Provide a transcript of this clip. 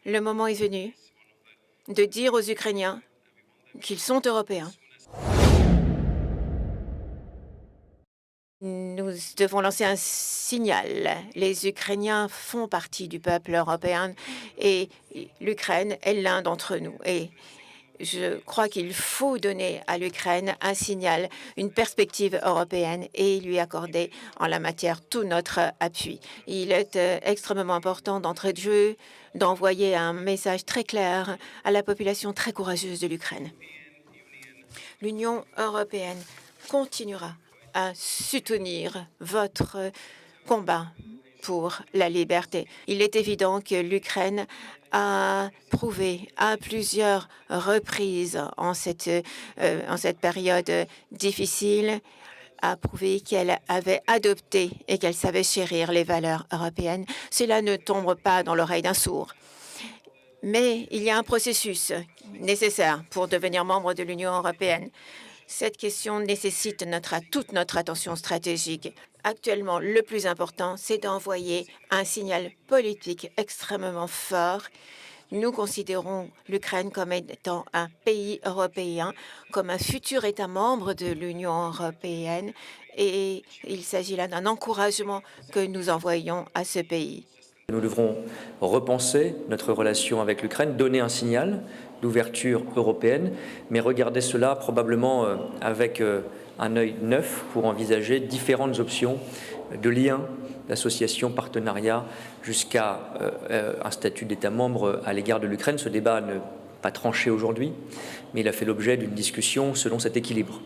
Le moment est venu de dire aux Ukrainiens qu'ils sont européens. Nous devons lancer un signal. Les Ukrainiens font partie du peuple européen et l'Ukraine est l'un d'entre nous. Et je crois qu'il faut donner à l'Ukraine un signal, une perspective européenne et lui accorder en la matière tout notre appui. Il est extrêmement important d'entrée de jeu d'envoyer un message très clair à la population très courageuse de l'Ukraine. L'Union européenne continuera à soutenir votre combat pour la liberté. Il est évident que l'Ukraine a prouvé à plusieurs reprises en cette période difficile, a prouvé qu'elle avait adopté et qu'elle savait chérir les valeurs européennes. Cela ne tombe pas dans l'oreille d'un sourd. Mais il y a un processus nécessaire pour devenir membre de l'Union européenne. Cette question nécessite toute notre attention stratégique. Actuellement, le plus important, c'est d'envoyer un signal politique extrêmement fort. Nous considérons l'Ukraine comme étant un pays européen, comme un futur État membre de l'Union européenne, et il s'agit là d'un encouragement que nous envoyons à ce pays. Nous devrons repenser notre relation avec l'Ukraine, donner un signal d'ouverture européenne, mais regarder cela probablement avec un œil neuf pour envisager différentes options de liens, d'associations, partenariats, jusqu'à un statut d'État membre à l'égard de l'Ukraine. Ce débat n'est pas tranché aujourd'hui, mais il a fait l'objet d'une discussion selon cet équilibre.